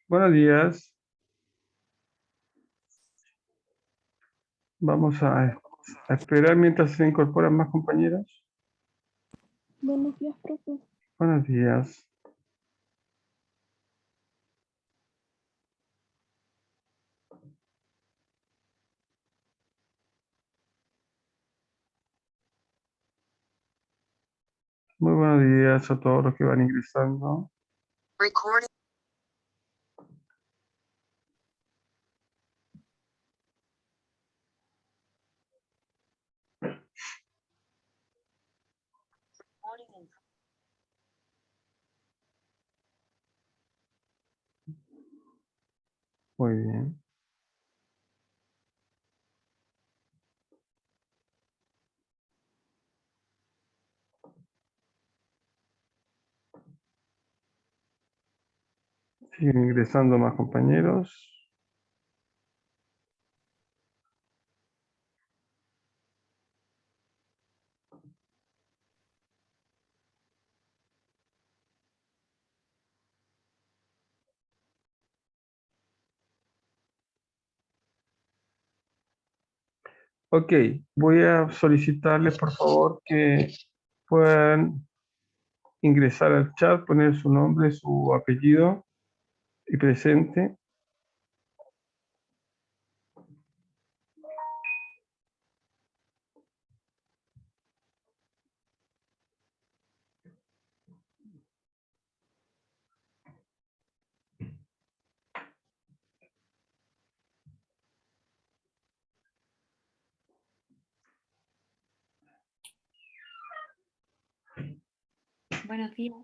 Buenos días. Vamos a esperar mientras se incorporan más compañeros. Buenos días, profe. Buenos días. Muy buenos días a todos los que van ingresando. Recording. Muy bien. Siguen ingresando más compañeros. Ok, voy a solicitarles por favor que puedan ingresar al chat, poner su nombre, su apellido y presente. Buenos días.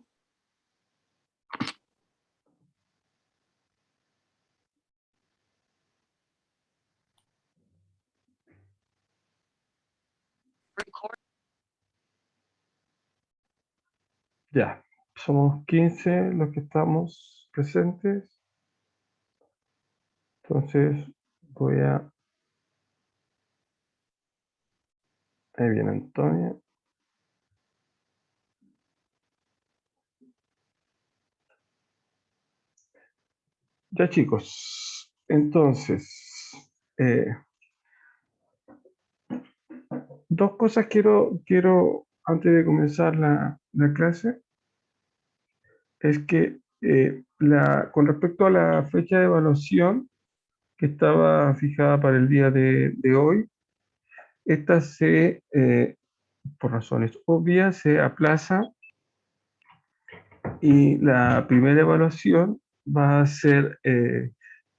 Record. Ya, somos 15 los que estamos presentes. Entonces voy a... Ahí viene Antonia. Ya chicos, entonces, eh, dos cosas quiero antes de comenzar la clase, es que con respecto a la fecha de evaluación que estaba fijada para el día de hoy, esta por razones obvias, se aplaza y la primera evaluación va a ser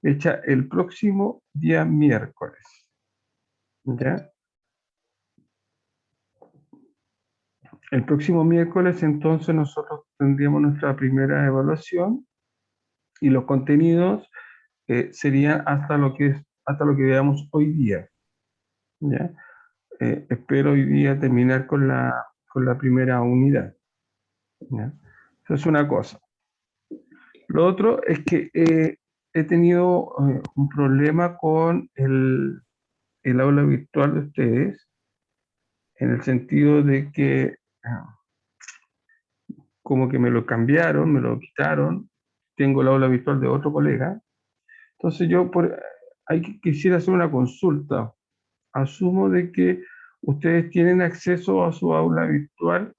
hecha el próximo día miércoles, ¿ya? El próximo miércoles entonces nosotros tendríamos nuestra primera evaluación y los contenidos serían hasta lo que veamos hoy día, ¿ya? Espero hoy día terminar con la primera unidad, ¿ya? Eso es una cosa. Lo otro es que he tenido un problema con el aula virtual de ustedes, en el sentido de que como que me lo cambiaron, me lo quitaron, tengo el aula virtual de otro colega, entonces quisiera hacer una consulta. Asumo de que ustedes tienen acceso a su aula virtual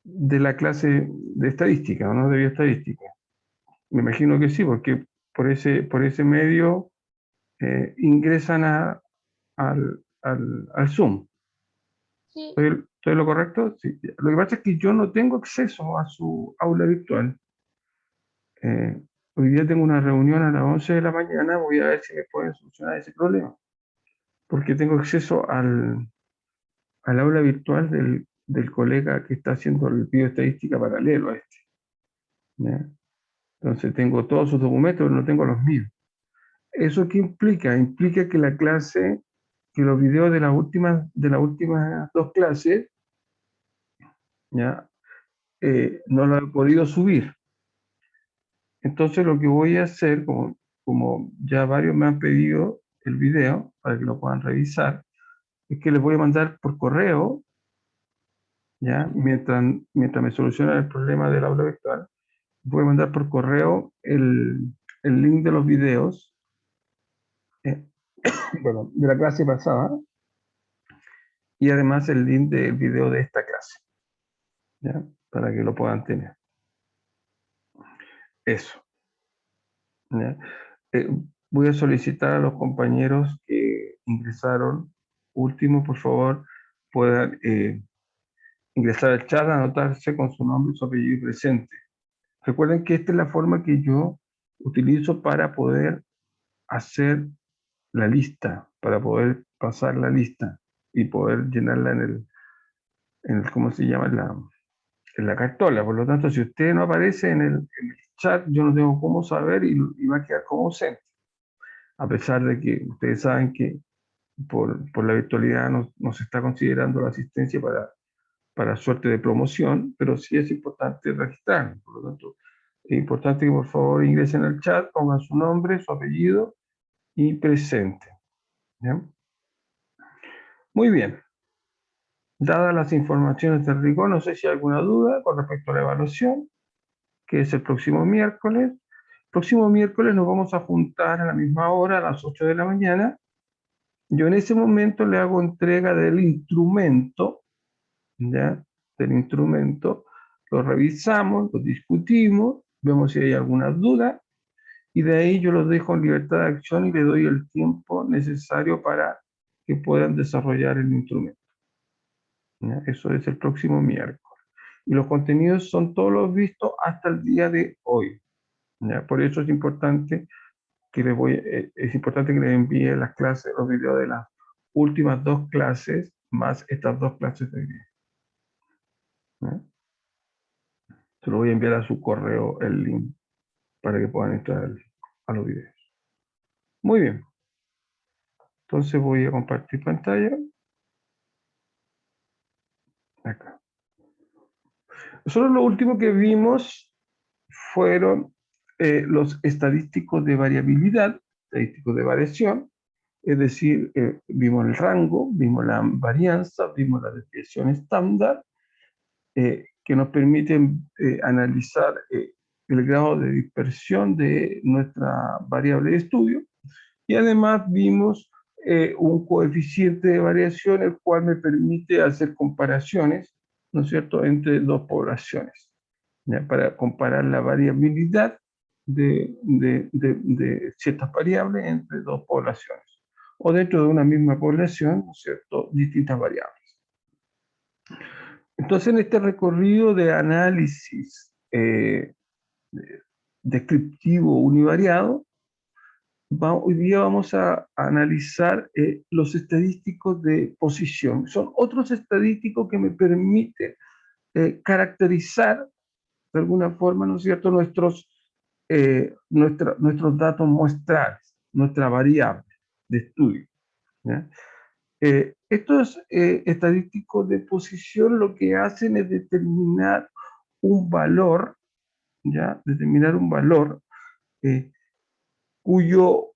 de la clase de estadística, ¿o no? De bioestadística. Me imagino que sí, porque por ese medio ingresan al Zoom. Sí, ¿Estoy en lo correcto? Sí. Lo que pasa es que yo no tengo acceso a su aula virtual. Eh, Hoy día tengo una reunión a las 11 de la mañana, voy a ver si me pueden solucionar ese problema, porque tengo acceso al aula virtual del colega que está haciendo el bioestadística paralelo a este, ¿ya? Entonces tengo todos sus documentos, pero no tengo los míos. ¿Eso qué implica? Implica que la clase, que los videos de las últimas dos clases, ¿ya? No lo he podido subir. Entonces lo que voy a hacer, como ya varios me han pedido el video para que lo puedan revisar, es que les voy a mandar por correo, ¿ya? Mientras me solucionan el problema del aula virtual, voy a mandar por correo el link de los videos, eh, bueno, de la clase pasada, y además el link del video de esta clase, ¿ya? Para que lo puedan tener. Eso, ¿ya? Eh, Voy a solicitar a los compañeros que ingresaron, último, por favor, puedan ingresar al chat, anotarse con su nombre, su apellido y presente. Recuerden que esta es la forma que yo utilizo para poder hacer la lista, para poder pasar la lista y poder llenarla ¿cómo se llama? En la cartola. Por lo tanto, si usted no aparece en el chat, yo no tengo cómo saber y va a quedar como ausente. A pesar de que ustedes saben que por la virtualidad no se está considerando la asistencia para suerte de promoción, pero sí es importante registrar. Por lo tanto, es importante que por favor ingresen al chat, pongan su nombre, su apellido y presente. ¿Ya? Muy bien. Dadas las informaciones del rigor, no sé si hay alguna duda con respecto a la evaluación, que es el próximo miércoles. Próximo miércoles nos vamos a juntar a la misma hora, a las 8 de la mañana. Yo en ese momento le hago entrega del instrumento, ¿ya? Del instrumento, lo revisamos, lo discutimos, vemos si hay alguna duda, y de ahí yo los dejo en libertad de acción y le doy el tiempo necesario para que puedan desarrollar el instrumento. ¿Ya? Eso es el próximo miércoles. Y los contenidos son todos los vistos hasta el día de hoy. ¿Ya? Por eso es importante es importante que les envíe las clases, los videos de las últimas dos clases, más estas dos clases de hoy día. ¿Ya? Se lo voy a enviar a su correo el link para que puedan entrar a los videos. Muy bien. Entonces voy a compartir pantalla. Acá. Nosotros lo último que vimos fueron los estadísticos de variabilidad, estadísticos de variación, es decir, vimos el rango, vimos la varianza, vimos la desviación estándar, que nos permiten analizar el grado de dispersión de nuestra variable de estudio, y además vimos un coeficiente de variación, el cual me permite hacer comparaciones, ¿no es cierto?, entre dos poblaciones, ¿ya? Para comparar la variabilidad de ciertas variables entre dos poblaciones, o dentro de una misma población, ¿no es cierto?, distintas variables. Entonces, en este recorrido de análisis descriptivo univariado, hoy día vamos a analizar los estadísticos de posición. Son otros estadísticos que me permiten caracterizar de alguna forma, ¿no es cierto?, nuestros datos muestrales, nuestra variable de estudio, ¿ya? Estos estadísticos de posición lo que hacen es determinar un valor, ¿ya? Determinar un valor cuyo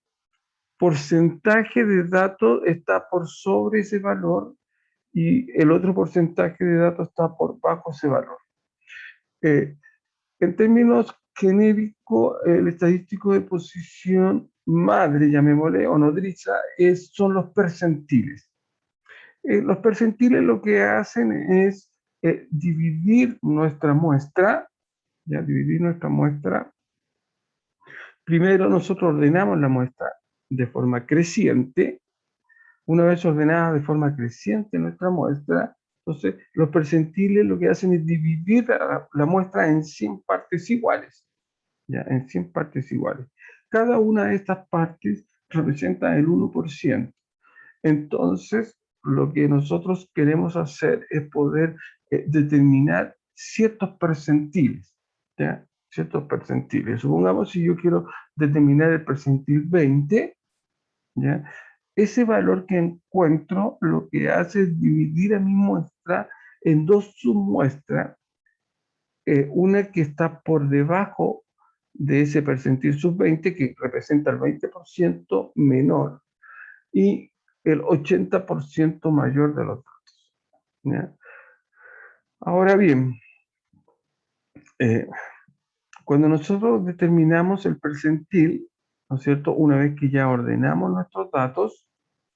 porcentaje de datos está por sobre ese valor y el otro porcentaje de datos está por bajo ese valor. En términos genéricos, el estadístico de posición madre, llamémosle, o nodriza, son los percentiles. Los percentiles lo que hacen es dividir nuestra muestra, ya dividir nuestra muestra. Primero nosotros ordenamos la muestra de forma creciente. Una vez ordenada de forma creciente nuestra muestra, entonces los percentiles lo que hacen es dividir la muestra en 100 partes iguales, ya, en 100 partes iguales. Cada una de estas partes representa el 1%. Entonces, lo que nosotros queremos hacer es poder determinar ciertos percentiles, ¿ya? Ciertos percentiles. Supongamos si yo quiero determinar el percentil 20, ¿ya? Ese valor que encuentro lo que hace es dividir a mi muestra en dos submuestras, una que está por debajo de ese percentil sub 20, que representa el 20% menor, y el 80% mayor de los datos, ¿ya? Ahora bien, Cuando nosotros determinamos el percentil, ¿no es cierto? Una vez que ya ordenamos nuestros datos,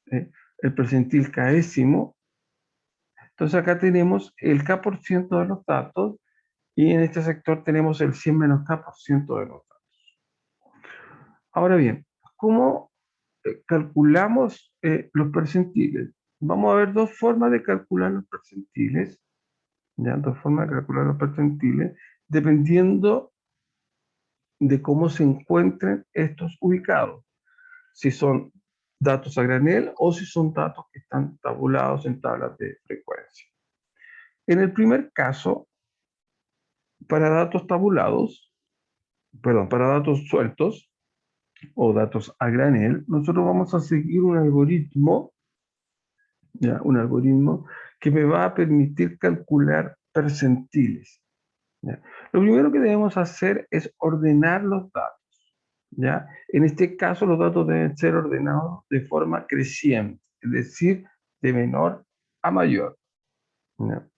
el percentil késimo, entonces acá tenemos el K% de los datos y en este sector tenemos el 100 menos K% de los datos. Ahora bien, ¿cómo calculamos los percentiles? Vamos a ver dos formas de calcular los percentiles, ¿ya? Dos formas de calcular los percentiles, dependiendo de cómo se encuentren estos ubicados. Si son datos a granel o si son datos que están tabulados en tablas de frecuencia. En el primer caso, para datos tabulados, perdón, para datos sueltos o datos a granel, nosotros vamos a seguir un algoritmo, ¿ya? Un algoritmo que me va a permitir calcular percentiles, ¿ya? Lo primero que debemos hacer es ordenar los datos, ¿ya? En este caso, los datos deben ser ordenados de forma creciente, es decir, de menor a mayor, ¿ya?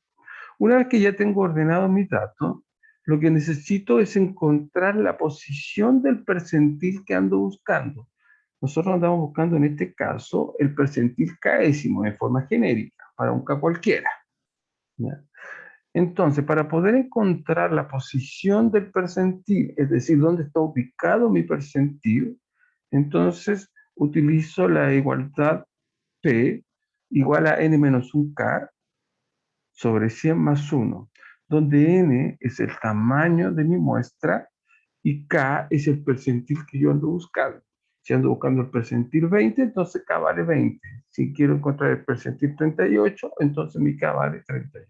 Una vez que ya tengo ordenado mis datos, lo que necesito es encontrar la posición del percentil que ando buscando. Nosotros andamos buscando en este caso el percentil késimo en forma genérica, para un K cualquiera, ¿ya? Entonces, para poder encontrar la posición del percentil, es decir, dónde está ubicado mi percentil, entonces utilizo la igualdad P igual a n menos 1K sobre 100 más 1, donde n es el tamaño de mi muestra y k es el percentil que yo ando buscando. Si ando buscando el percentil 20, entonces k vale 20. Si quiero encontrar el percentil 38, entonces mi k vale 38.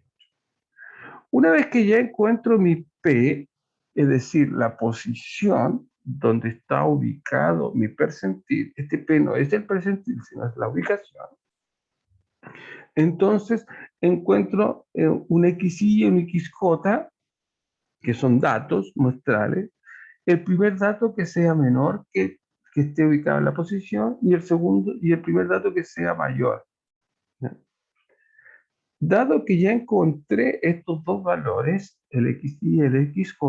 Una vez que ya encuentro mi P, es decir, la posición donde está ubicado mi percentil, este P no es el percentil, sino es la ubicación, entonces encuentro un XY y un XJ, que son datos muestrales, el primer dato que sea menor que esté ubicado en la posición y el segundo y el primer dato que sea mayor, ¿ya? Dado que ya encontré estos dos valores, el XY y el XJ,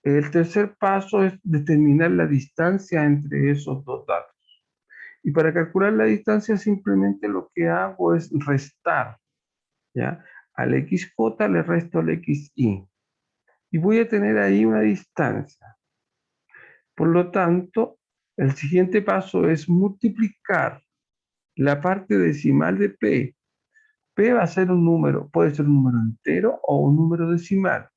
el tercer paso es determinar la distancia entre esos dos datos. Y para calcular la distancia simplemente lo que hago es restar, ¿ya? Al XJ le resto al XY. Y voy a tener ahí una distancia. Por lo tanto, el siguiente paso es multiplicar la parte decimal de P. P va a ser un número, puede ser un número entero o un número decimal.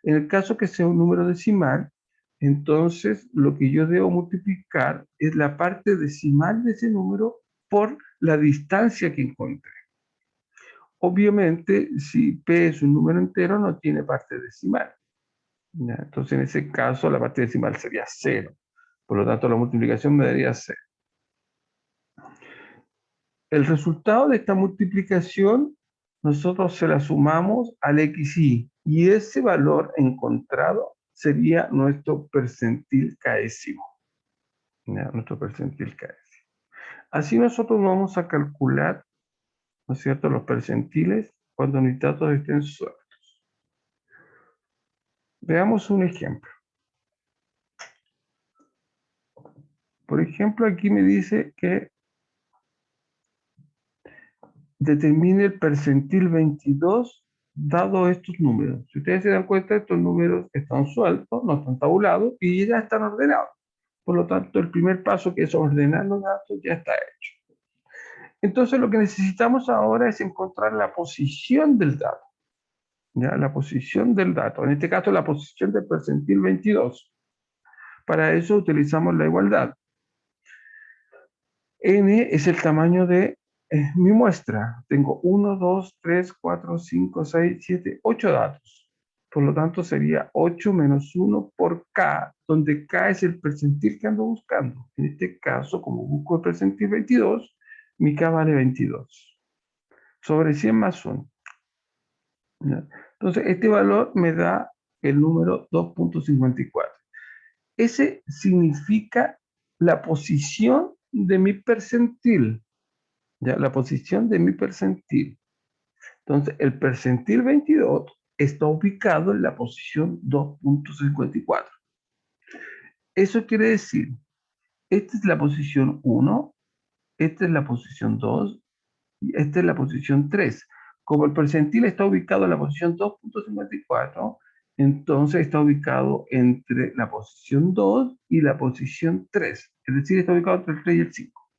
En el caso que sea un número decimal, entonces lo que yo debo multiplicar es la parte decimal de ese número por la distancia que encontré. Obviamente, si P es un número entero, no tiene parte decimal, ¿ya? Entonces, en ese caso, la parte decimal sería 0. Por lo tanto, la multiplicación me daría 0. El resultado de esta multiplicación, nosotros se la sumamos al XY, y ese valor encontrado sería nuestro percentil késimo, ¿ya? Nuestro percentil késimo. Así nosotros vamos a calcular, ¿no es cierto?, los percentiles cuando mis datos estén sueltos. Veamos un ejemplo. Por ejemplo, aquí me dice que determine el percentil 22 dado estos números. Si ustedes se dan cuenta, estos números están sueltos, no están tabulados y ya están ordenados. Por lo tanto, el primer paso, que es ordenar los datos, ya está hecho. Entonces, lo que necesitamos ahora es encontrar la posición del dato, ¿ya? La posición del dato. En este caso, la posición del percentil 22. Para eso utilizamos la igualdad. N es el tamaño de mi muestra. Tengo 1, 2, 3, 4, 5, 6, 7, 8 datos. Por lo tanto, sería 8 menos 1 por K, donde K es el percentil que ando buscando. En este caso, como busco el percentil 22, mi K vale 22. Sobre 100 más 1. ¿Ya? Entonces, este valor me da el número 2.54. Ese significa la posición de mi percentil, ¿ya? La posición de mi percentil. Entonces, el percentil 22 está ubicado en la posición 2.54. Eso quiere decir, esta es la posición 1, esta es la posición 2, y esta es la posición 3. Como el percentil está ubicado en la posición 2.54, entonces está ubicado entre la posición 2 y la posición 3. Es decir, está ubicado entre el 3 y el 5.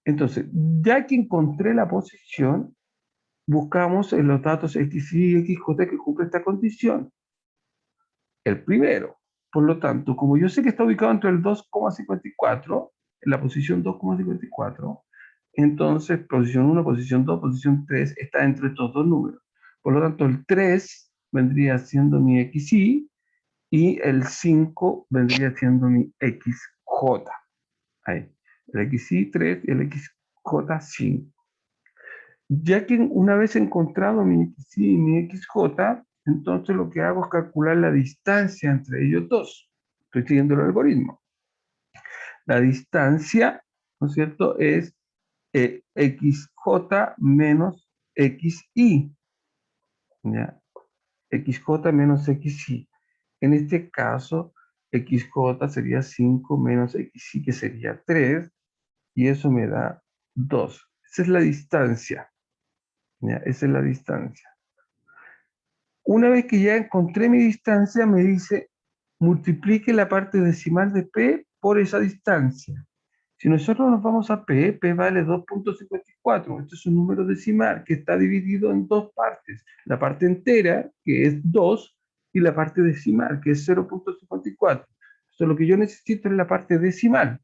Entonces, ya que encontré la posición, buscamos en los datos X, Y y XJ que cumple esta condición. El primero. Por lo tanto, como yo sé que está ubicado entre el 2,54, en la posición 2,54, entonces posición 1, posición 2, posición 3 está entre estos dos números. Por lo tanto, el 3 vendría siendo mi XY y el 5 vendría siendo mi XJ. Ahí. El XY 3 y el XJ 5. Ya que una vez encontrado mi XY y mi XJ, entonces lo que hago es calcular la distancia entre ellos dos. Estoy siguiendo el algoritmo. La distancia, ¿no es cierto?, es XJ menos XY. ¿Ya? XJ menos XY. En este caso, XJ sería 5 menos XY, que sería 3, y eso me da 2. Esa es la distancia. ¿Ya? Esa es la distancia. Una vez que ya encontré mi distancia, me dice, multiplique la parte decimal de P por esa distancia. Si nosotros nos vamos a P vale 2.54. Este es un número decimal que está dividido en dos partes. La parte entera, que es 2, y la parte decimal, que es 0.54. Entonces, lo que yo necesito es la parte decimal.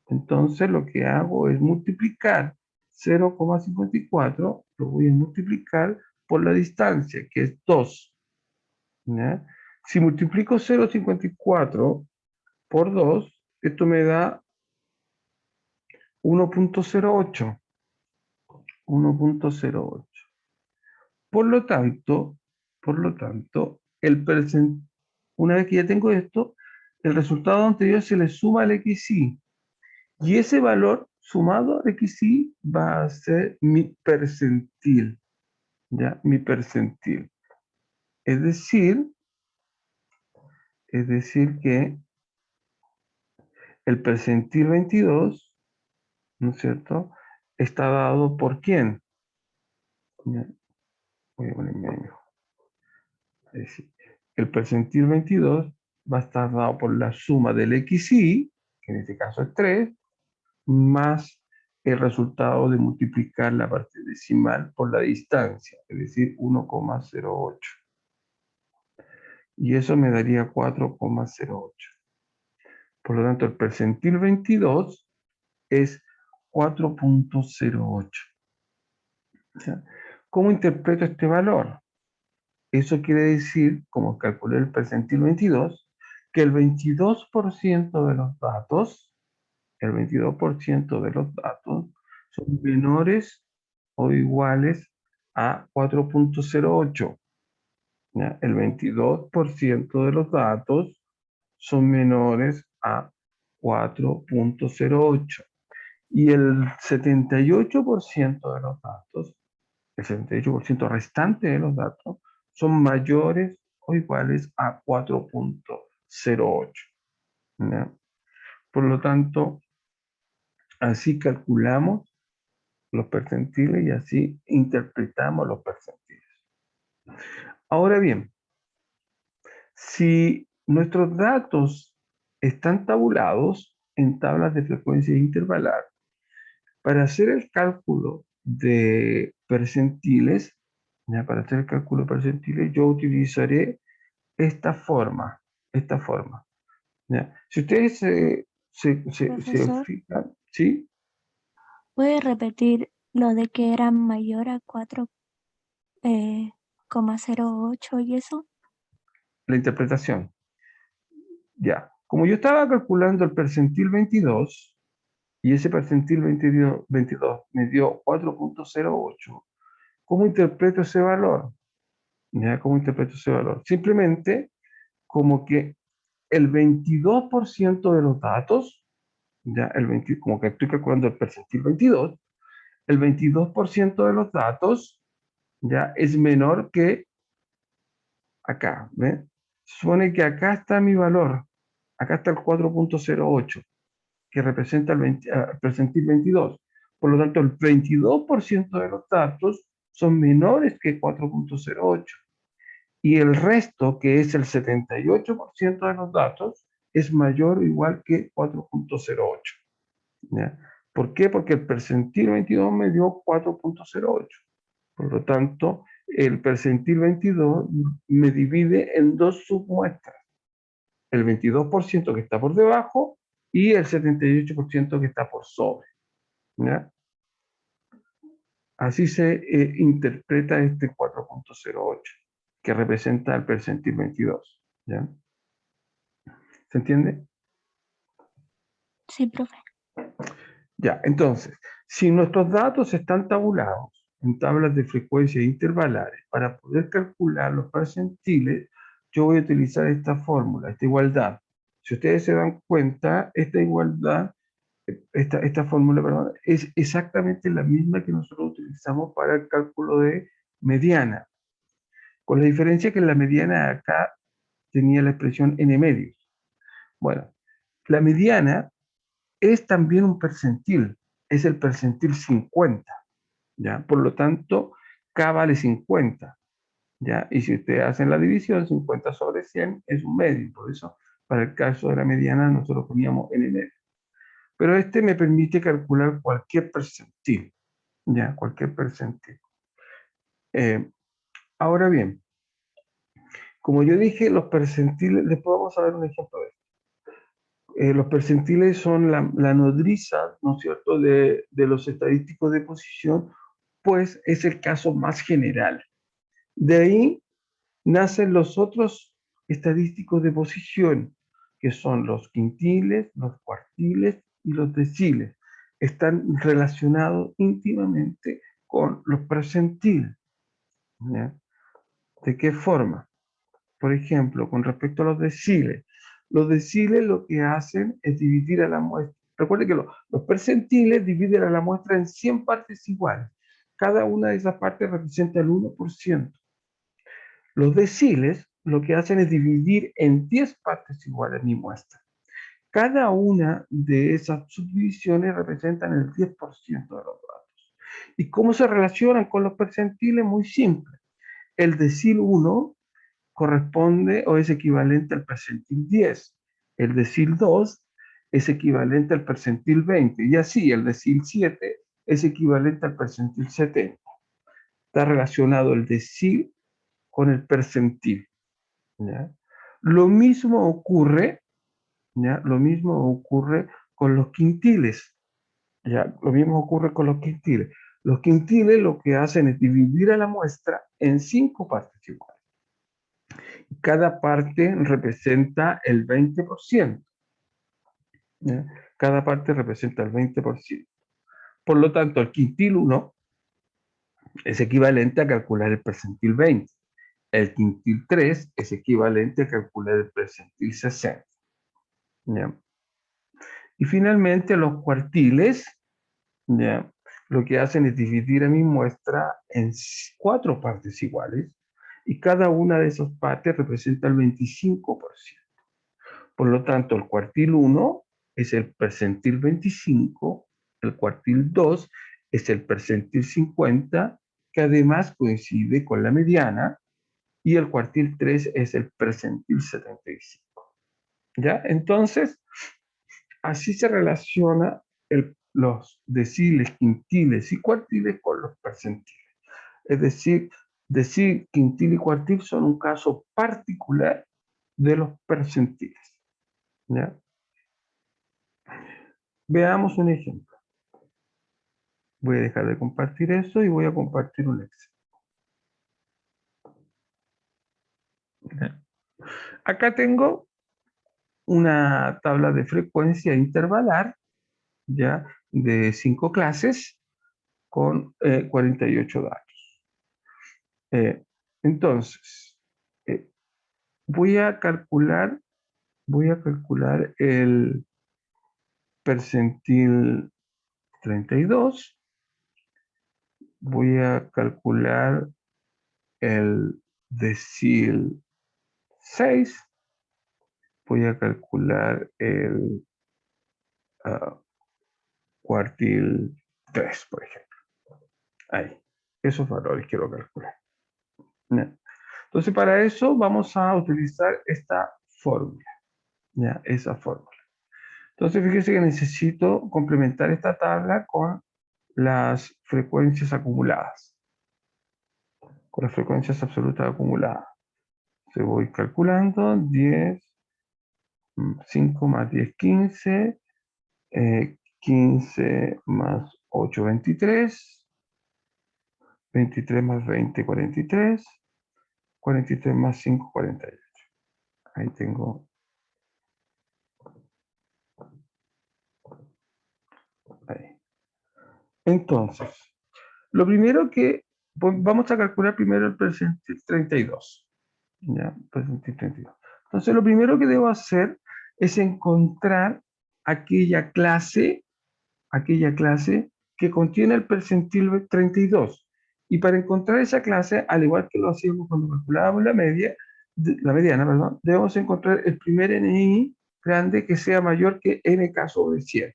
Entonces, lo que hago es multiplicar 0,54, lo voy a multiplicar por la distancia, que es 2. ¿Ya? Si multiplico 0,54 por 2, esto me da 1.08. 1.08. Por lo tanto, una vez que ya tengo esto, el resultado anterior se le suma al XY. Y ese valor sumado al XY va a ser mi percentil. ¿Ya? Mi percentil. Es decir que el percentil 22, ¿no es cierto?, está dado por ¿quién? ¿Ya? Voy a poner medio. Es decir, el percentil 22 va a estar dado por la suma del XY, que en este caso es 3, más el resultado de multiplicar la parte decimal por la distancia, es decir, 1,08. Y eso me daría 4,08. Por lo tanto, el percentil 22 es 4.08. ¿Ya? ¿Cómo interpreto este valor? Eso quiere decir, como calculé el percentil 22, que el 22% de los datos, son menores o iguales a 4.08. ¿Ya? El 22% de los datos son menores a 4.08. Y el 78% de los datos, el 78% restante de los datos, son mayores o iguales a 4.08. ¿Ya? Por lo tanto, así calculamos los percentiles y así interpretamos los percentiles. Ahora bien, si nuestros datos están tabulados en tablas de frecuencia intervalar, para hacer el cálculo de percentiles, ¿ya? Para hacer el cálculo de percentiles, yo utilizaré esta forma, ¿ya? Si ustedes se Profesor, fijan, ¿sí? ¿puede repetir lo de que era mayor a 4,08 y eso? La interpretación, ya. Como yo estaba calculando el percentil 22, y ese percentil 22 me dio 4.08, ¿cómo interpreto ese valor? ¿Ya? ¿Cómo interpreto ese valor? Simplemente como que el 22% de los datos, ya como que estoy calculando el percentil 22, el 22% de los datos ya es menor que acá, ¿ven? Se supone que acá está mi valor, acá está el 4.08, que representa el percentil 22. Por lo tanto, el 22% de los datos son menores que 4.08. Y el resto, que es el 78% de los datos, es mayor o igual que 4.08. ¿Ya? ¿Por qué? Porque el percentil 22 me dio 4.08. Por lo tanto, el percentil 22 me divide en dos submuestras. El 22% que está por debajo y el 78% que está por sobre. ¿Ya? Así se interpreta este 4.08, que representa el percentil 22. ¿Ya? ¿Se entiende? Sí, profe. Ya, entonces, si nuestros datos están tabulados en tablas de frecuencia intervalares, para poder calcular los percentiles, yo voy a utilizar esta fórmula, esta igualdad. Si ustedes se dan cuenta, esta igualdad, esta fórmula, perdón, es exactamente la misma que nosotros utilizamos para el cálculo de mediana, con la diferencia que la mediana acá tenía la expresión n medios. Bueno, la mediana es también un percentil, es el percentil 50, ¿ya? Por lo tanto, K vale 50, ¿ya? Y si ustedes hacen la división, 50 sobre 100 es un medio, por eso para el caso de la mediana nosotros poníamos n medio. Pero este me permite calcular cualquier percentil, ¿ya? Cualquier percentil. Ahora bien, como yo dije, los percentiles, después vamos a ver un ejemplo de esto. Los percentiles son la nodriza, ¿no es cierto?, de los estadísticos de posición, pues es el caso más general. De ahí nacen los otros estadísticos de posición, que son los quintiles, los cuartiles y los deciles. Están relacionados íntimamente con los percentiles, ¿ya? ¿De qué forma? Por ejemplo, con respecto a los deciles lo que hacen es dividir a la muestra. Recuerde que los percentiles dividen a la muestra en 100 partes iguales. Cada una de esas partes representa el 1%. Los deciles lo que hacen es dividir en 10 partes iguales mi muestra. Cada una de esas subdivisiones representan el 10% de los datos. ¿Y cómo se relacionan con los percentiles? Muy simple. El decil 1 corresponde o es equivalente al percentil 10. El decil 2 es equivalente al percentil 20. Y así, el decil 7 es equivalente al percentil 70. Está relacionado el decil con el percentil, ¿ya? Lo mismo ocurre, ¿ya? Lo mismo ocurre con los quintiles, ¿ya? Lo mismo ocurre con los quintiles. Los quintiles lo que hacen es dividir a la muestra en 5 partes iguales. Cada parte representa el 20%. ¿Ya? Cada parte representa el 20%. Por lo tanto, el quintil 1 es equivalente a calcular el percentil 20. El quintil 3 es equivalente a calcular el percentil 60. ¿Ya? Y finalmente los cuartiles, ¿ya?, lo que hacen es dividir a mi muestra en 4 partes iguales y cada una de esas partes representa el 25%. Por lo tanto, el cuartil 1 es el percentil 25, el cuartil 2 es el percentil 50, que además coincide con la mediana, y el cuartil 3 es el percentil 75. ¿Ya? Entonces, así se relaciona los deciles, quintiles y cuartiles con los percentiles. Es decir, decil, quintil y cuartil son un caso particular de los percentiles. ¿Ya? Veamos un ejemplo. Voy a dejar de compartir eso y voy a compartir un Excel. ¿Ya? Acá tengo una tabla de frecuencia intervalar, ¿ya?, de 5 clases con 48 datos. Entonces, eh, voy a calcular el percentil 32, voy a calcular el decil 6. Voy a calcular el cuartil 3, por ejemplo. Ahí. Esos valores quiero calcular. ¿Ya? Entonces, para eso vamos a utilizar esta fórmula. ¿Ya? Esa fórmula. Entonces, fíjese que necesito complementar esta tabla con las frecuencias acumuladas. Con las frecuencias absolutas acumuladas. Se voy calculando 10, 5 más 10, 15, 15 más 8, 23, 23 más 20, 43, 43 más 5, 48. Ahí tengo. Ahí. Entonces, lo primero que vamos a calcular primero el percentil 32. ¿Ya? Percentil 32. Entonces, lo primero que debo hacer es encontrar aquella clase que contiene el percentil 32. Y para encontrar esa clase, al igual que lo hacíamos cuando calculábamos la mediana, perdón, debemos encontrar el primer NI grande que sea mayor que nk sobre 100,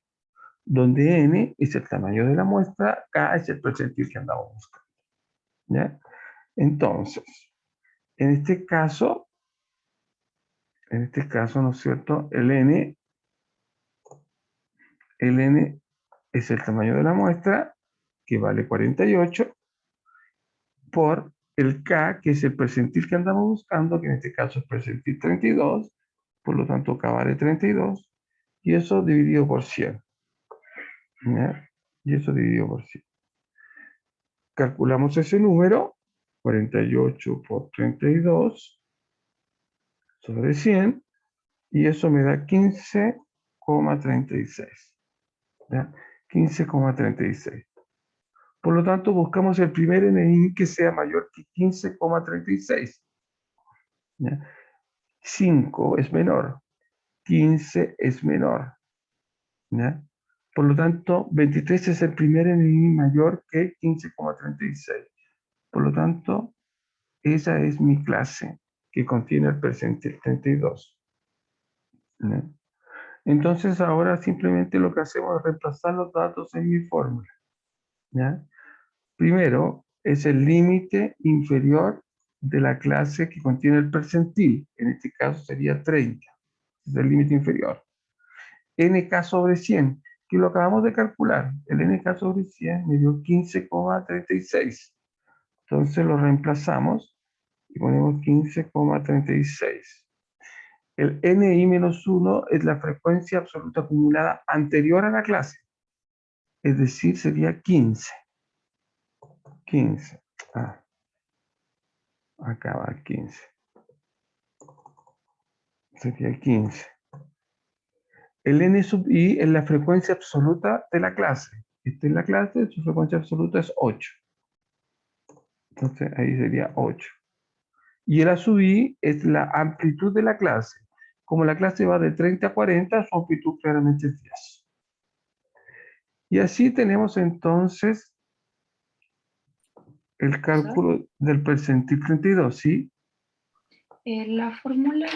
donde n es el tamaño de la muestra, k es el percentil que andamos buscando. ¿Ya? Entonces, en este caso, ¿no es cierto? El n es el tamaño de la muestra, que vale 48, por el K, que es el percentil que andamos buscando, que en este caso es percentil 32, por lo tanto K vale 32, y eso dividido por 100. ¿Ya? Y eso dividido por 100. Calculamos ese número, 48 por 32 sobre 100, y eso me da 15,36. ¿Ya? 15,36. Por lo tanto, buscamos el primer NI que sea mayor que 15,36. 5 es menor, 15 es menor. ¿Ya? Por lo tanto, 23 es el primer NI mayor que 15,36. Por lo tanto, esa es mi clase que contiene el percentil 32. ¿Ya? Entonces, ahora simplemente lo que hacemos es reemplazar los datos en mi fórmula. ¿Ya? Primero, es el límite inferior de la clase que contiene el percentil. En este caso sería 30. Es el límite inferior. NK sobre 100, que lo acabamos de calcular. El NK sobre 100 me dio 15,36. Entonces lo reemplazamos y ponemos 15,36. El NI-1 es la frecuencia absoluta acumulada anterior a la clase. Es decir, sería 15. 15. Acá va 15. Sería 15. El N sub I es la frecuencia absoluta de la clase. Esta es la clase, su frecuencia absoluta es 8. Entonces ahí sería 8. Y el A sub I es la amplitud de la clase. Como la clase va de 30 a 40, su amplitud claramente es 10. Y así tenemos entonces el cálculo del percentil 32, ¿sí? La fórmula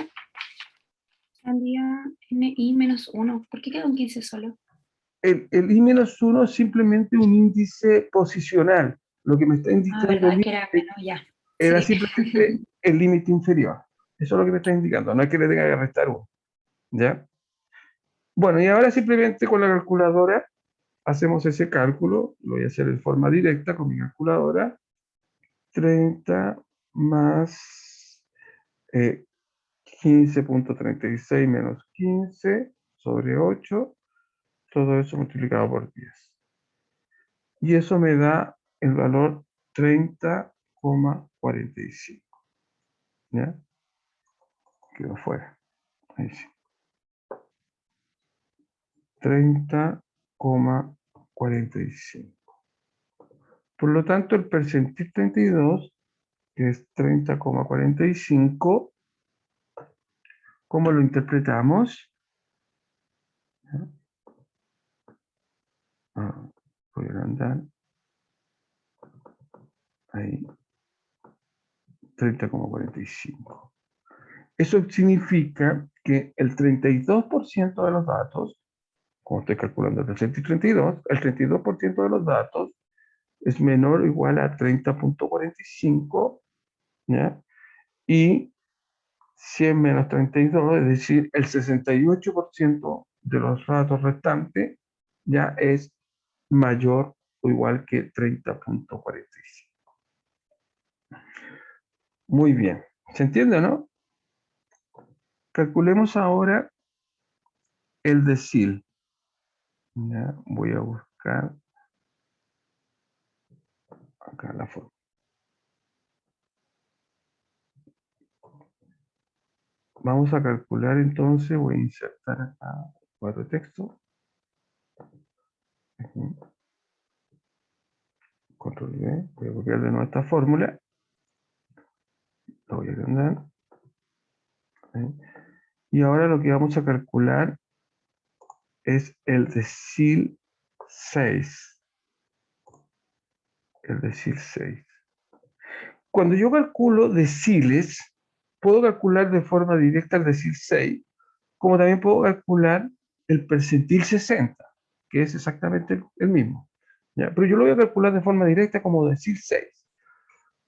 salía NI-1. ¿Por qué queda un 15 solo? El I-1 es simplemente un índice posicional. Lo que me está indicando verdad que era menos, ya. era Sí. simplemente el límite inferior. Eso es lo que me está indicando. No es que le tenga que restar 1. ¿Ya? Bueno, y ahora simplemente con la calculadora hacemos ese cálculo. Lo voy a hacer de forma directa con mi calculadora. 30 más 15,36 menos 15 sobre 8. Todo eso multiplicado por 10. Y eso me da el valor 30,45. ¿Ya? Quedó fuera. Ahí sí. 30,45. Por lo tanto, el percentil 32, que es 30,45, ¿cómo lo interpretamos? Voy a andar ahí. 30,45. Eso significa que el 32% de los datos, como estoy calculando entre 30 y 32, el 32% de los datos es menor o igual a 30.45, ¿ya? Y 100 menos 32, es decir, el 68% de los datos restantes ya es mayor o igual que 30.45. Muy bien. ¿Se entiende, no? Calculemos ahora el decil. Ya, voy a buscar acá la forma. Vamos a calcular entonces, voy a insertar acá cuadro de texto. Control V, voy a copiar de nuevo esta fórmula. Lo voy a agrandar. Y ahora lo que vamos a calcular es el decil 6. El decil 6. Cuando yo calculo deciles, puedo calcular de forma directa el decil 6, como también puedo calcular el percentil 60, que es exactamente el mismo. ¿Ya? Pero yo lo voy a calcular de forma directa como decil 6.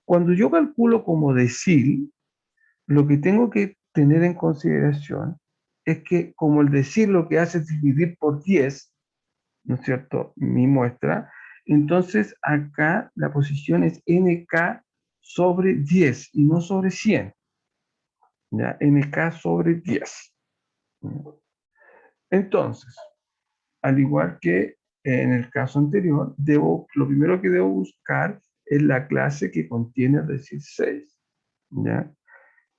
Cuando yo calculo como decil, lo que tengo que tener en consideración es que como el decil lo que hace es dividir por 10, ¿no es cierto?, mi muestra, entonces acá la posición es nk sobre 10 y no sobre 100. ¿Ya? nk sobre 10. Entonces, al igual que en el caso anterior, lo primero que debo buscar es la clase que contiene el decil 6. ¿Ya?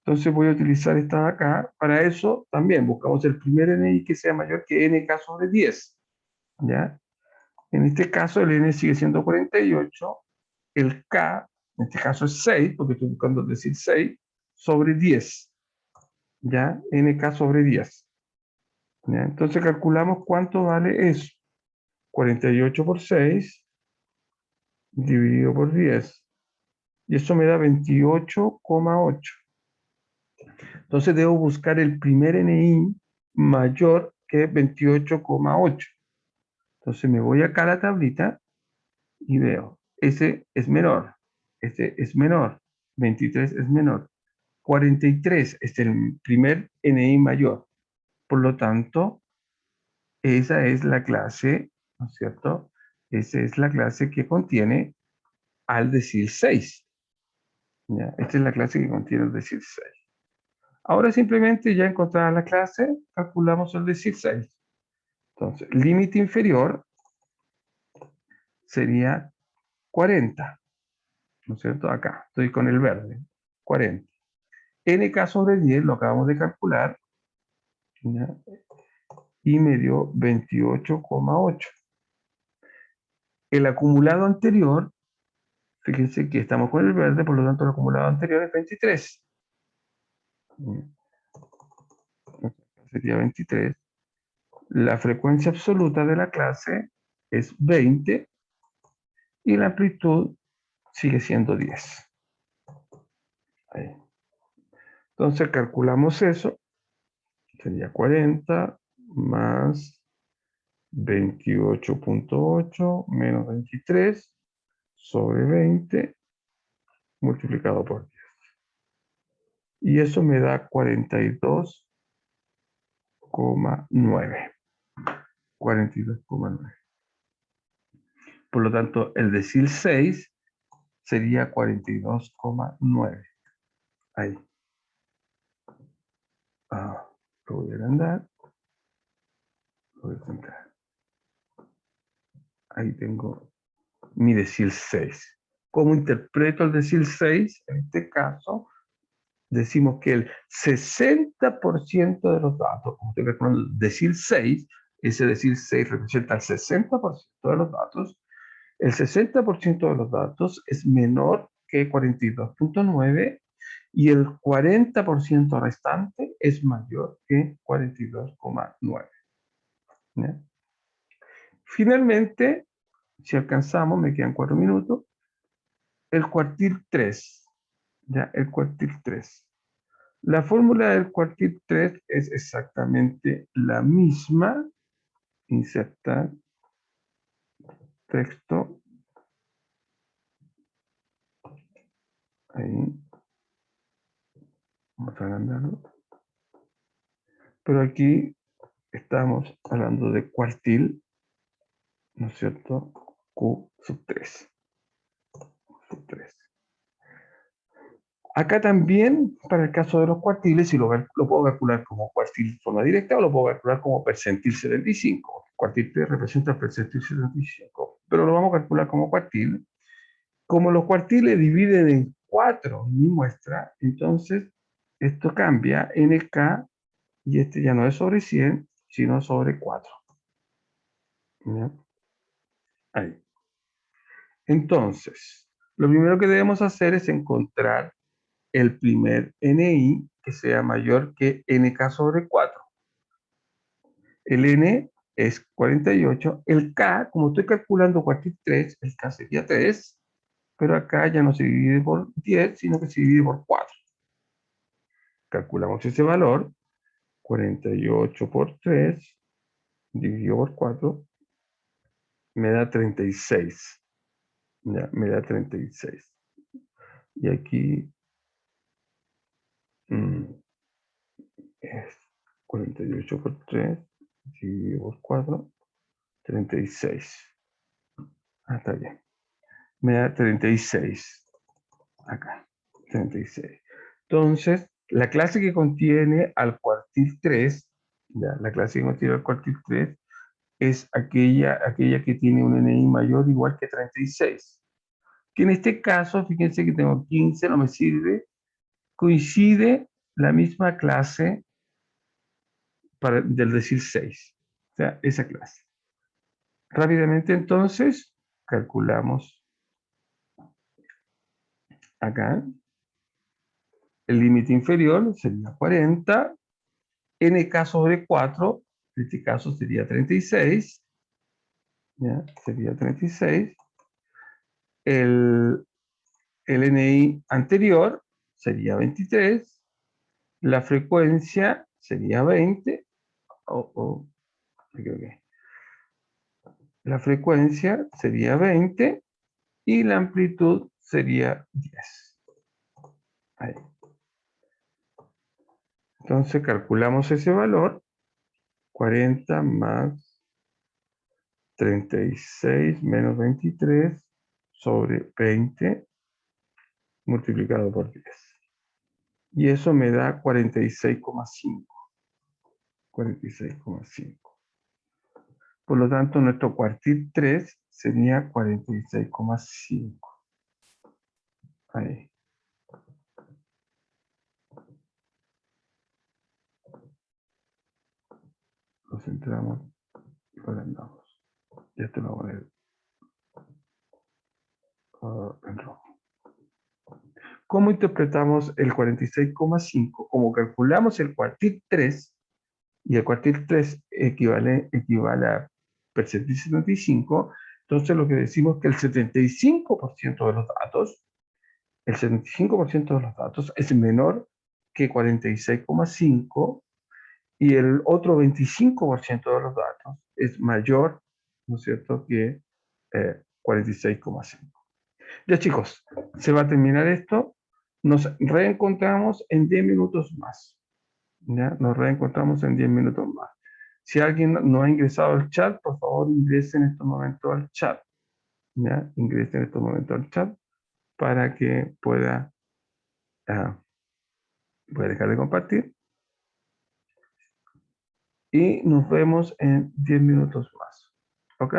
Entonces voy a utilizar esta de acá. Para eso también buscamos el primer NI que sea mayor que nk sobre 10. ¿Ya? En este caso el n sigue siendo 48. El k, en este caso es 6, porque estoy buscando decir 6, sobre 10. ¿Ya? nk sobre 10. ¿Ya? Entonces calculamos cuánto vale eso. 48 por 6 dividido por 10. Y eso me da 28,8. Entonces debo buscar el primer NI mayor que 28,8. Entonces me voy acá a la tablita y veo, ese es menor, este es menor, 23 es menor, 43 es el primer NI mayor. Por lo tanto, esa es la clase, ¿no es cierto? Esa es la clase que contiene al decil 6. ¿Ya? Esta es la clase que contiene el decil 6. Ahora simplemente ya encontrada la clase, calculamos el decil 6. Entonces, límite inferior sería 40, ¿no es cierto? Acá, estoy con el verde, 40. nk sobre 10 lo acabamos de calcular, ¿ya? Y me dio 28,8. El acumulado anterior, fíjense que estamos con el verde, por lo tanto el acumulado anterior es 23. Sería 23. La frecuencia absoluta de la clase es 20 y la amplitud sigue siendo 10. Ahí. Entonces calculamos eso, sería 40 más 28,8 menos 23 sobre 20 multiplicado por 10. Y eso me da 42,9. 42,9. Por lo tanto, el decil 6 sería 42,9. Ahí. Lo voy a agrandar. Lo voy a centrar. Ahí tengo mi decil 6. ¿Cómo interpreto el decil 6? En este caso, decimos que el 60% de los datos, como estoy calculando el decil 6, ese decil 6 representa el 60% de los datos. El 60% de los datos es menor que 42,9 y el 40% restante es mayor que 42,9. Finalmente, si alcanzamos, me quedan 4 minutos, el cuartil 3. ¿Ya? El cuartil 3. La fórmula del cuartil 3 es exactamente la misma. Insertar texto. Ahí. Vamos a agrandarlo. Pero aquí estamos hablando de cuartil, ¿no es cierto? Q sub 3. Sub 3. Acá también, para el caso de los cuartiles, si lo puedo calcular como cuartil de forma directa o lo puedo calcular como percentil 75. Cuartil 3 representa el percentil 75, pero lo vamos a calcular como cuartil. Como los cuartiles dividen en 4 mi muestra, entonces esto cambia NK y este ya no es sobre 100, sino sobre 4. ¿Ya? Ahí. Entonces, lo primero que debemos hacer es encontrar el primer NI que sea mayor que NK sobre 4. El N es 48. El K, como estoy calculando cuartil 3, el K sería 3, pero acá ya no se divide por 10, sino que se divide por 4. Calculamos ese valor, 48 por 3, dividido por 4, me da 36. Ya, me da 36. Y aquí es 48 por 3, dividido por 4, 36. Ah, está bien. Me da 36. Acá, 36. Entonces, la clase que contiene al cuartil 3, ya, la clase que contiene al cuartil 3 es aquella que tiene un NI mayor o igual que 36. Que en este caso, fíjense que tengo 15, no me sirve, coincide la misma clase del decir 6. O sea, esa clase. Rápidamente entonces, calculamos acá. El límite inferior sería 40. NK sobre 4, en este caso sería 36. ¿Ya? Sería 36. El NI anterior sería 23. La frecuencia sería 20. Okay. La frecuencia sería 20 y la amplitud sería 10. Ahí. Entonces calculamos ese valor, 40 más 36 menos 23 sobre 20 multiplicado por 10. Y eso me da 46,5. 46,5. Por lo tanto, nuestro cuartil 3 sería 46,5. Ahí. Lo centramos y lo agrandamos. Y esto lo voy a poner en rojo. ¿Cómo interpretamos el 46,5? Como calculamos el cuartil 3, y el cuartil 3 equivale a percentil 75, entonces lo que decimos es que el 75% de los datos, es menor que 46,5 y el otro 25% de los datos es mayor, ¿no es cierto?, que 46,5. Ya chicos, se va a terminar esto. Nos reencontramos en 10 minutos más. ¿Ya? Nos reencontramos en 10 minutos más. Si alguien no ha ingresado al chat, por favor ingrese en estos momentos al chat. ¿Ya? Ingrese en estos momentos al chat para que pueda, voy a dejar de compartir. Y nos vemos en 10 minutos más. ¿Ok?